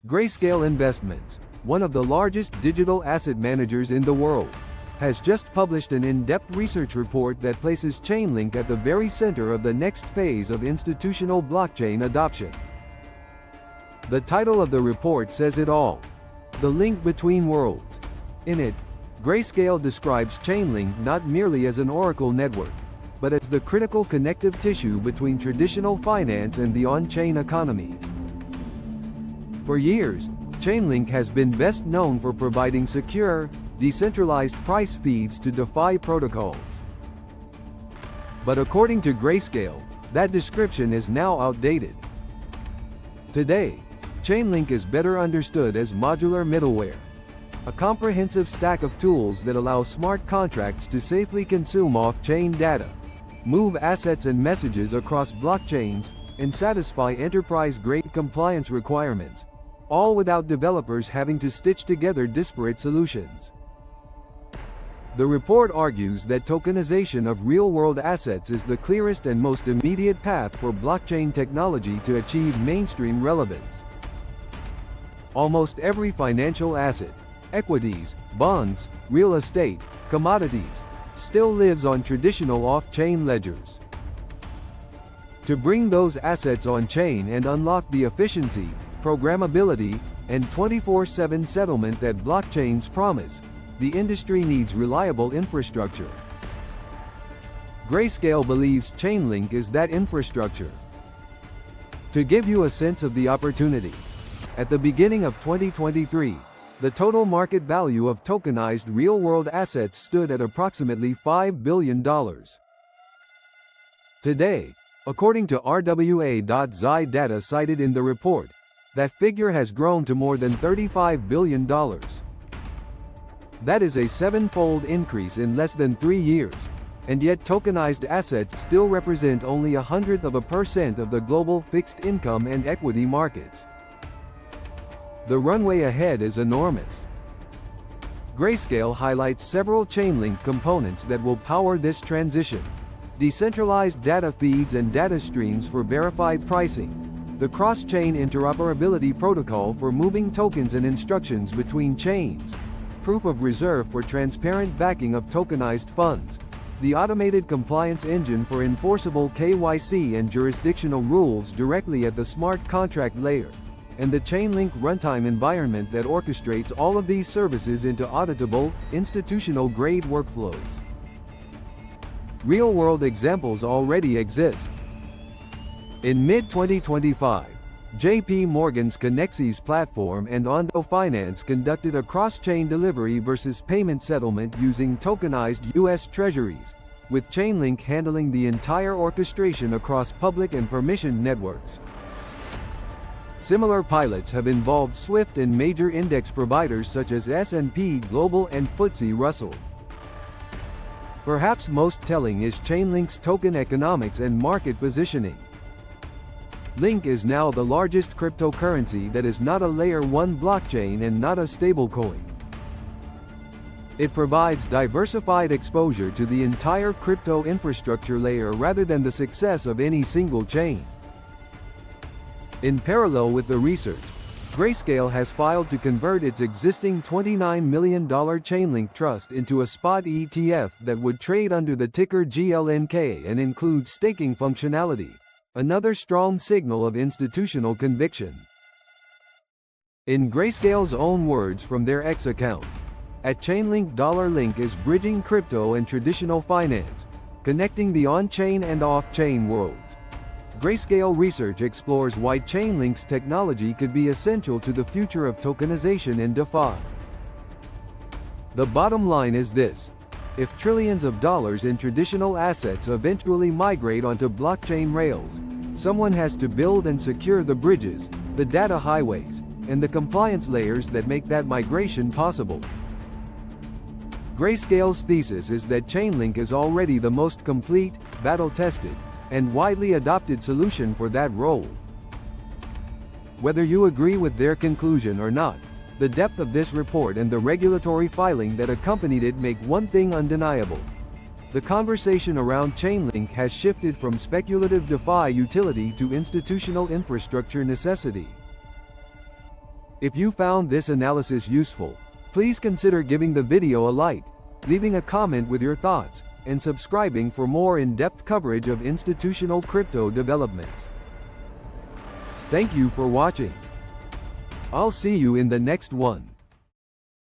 Grayscale Investments, one of the largest digital asset managers in the world, has just published an in-depth research report that places Chainlink at the very center of the next phase of institutional blockchain adoption. The title of the report says it all: The Link Between Worlds. In it, Grayscale describes Chainlink not merely as an oracle network, but as the critical connective tissue between traditional finance and the on-chain economy. For years, Chainlink has been best known for providing secure, decentralized price feeds to DeFi protocols. But according to Grayscale, that description is now outdated. Today, Chainlink is better understood as modular middleware, a comprehensive stack of tools that allow smart contracts to safely consume off-chain data, move assets and messages across blockchains, and satisfy enterprise-grade compliance requirements, all without developers having to stitch together disparate solutions. The report argues that tokenization of real-world assets is the clearest and most immediate path for blockchain technology to achieve mainstream relevance. Almost every financial asset, equities, bonds, real estate, commodities, still lives on traditional off-chain ledgers. To bring those assets on-chain and unlock the efficiency, programmability, and 24/7 settlement that blockchains promise, the industry needs reliable infrastructure. Grayscale believes Chainlink is that infrastructure. To give you a sense of the opportunity, at the beginning of 2023, the total market value of tokenized real-world assets stood at approximately $5 billion. Today, according to RWA.xi data cited in the report, that figure has grown to more than $35 billion. That is a seven-fold increase in less than 3 years, and yet tokenized assets still represent only 0.1% of the global fixed income and equity markets. The runway ahead is enormous. Grayscale highlights several Chainlink components that will power this transition: decentralized data feeds and data streams for verified pricing, the cross-chain interoperability protocol for moving tokens and instructions between chains, proof of reserve for transparent backing of tokenized funds, the automated compliance engine for enforceable KYC and jurisdictional rules directly at the smart contract layer, and the Chainlink runtime environment that orchestrates all of these services into auditable, institutional-grade workflows. Real-world examples already exist. In mid-2025, JP Morgan's Connective platform and Ondo Finance conducted a cross-chain delivery versus payment settlement using tokenized U.S. Treasuries, with Chainlink handling the entire orchestration across public and permissioned networks. Similar pilots have involved Swift and major index providers such as S&P Global and FTSE Russell. Perhaps most telling is Chainlink's token economics and market positioning. Link is now the largest cryptocurrency that is not a Layer 1 blockchain and not a stablecoin. It provides diversified exposure to the entire crypto infrastructure layer rather than the success of any single chain. In parallel with the research, Grayscale has filed to convert its existing $29 million Chainlink trust into a spot ETF that would trade under the ticker GLNK and include staking functionality, another strong signal of institutional conviction. In Grayscale's own words from their X account, at Chainlink, Link is bridging crypto and traditional finance, connecting the on-chain and off-chain worlds. Grayscale research explores why Chainlink's technology could be essential to the future of tokenization in DeFi. The bottom line is this: if trillions of dollars in traditional assets eventually migrate onto blockchain rails, someone has to build and secure the bridges, the data highways, and the compliance layers that make that migration possible. Grayscale's thesis is that Chainlink is already the most complete, battle-tested, and widely adopted solution for that role. Whether you agree with their conclusion or not, the depth of this report and the regulatory filing that accompanied it make one thing undeniable: the conversation around Chainlink has shifted from speculative DeFi utility to institutional infrastructure necessity. If you found this analysis useful, please consider giving the video a like, leaving a comment with your thoughts, and subscribing for more in-depth coverage of institutional crypto developments. Thank you for watching. I'll see you in the next one.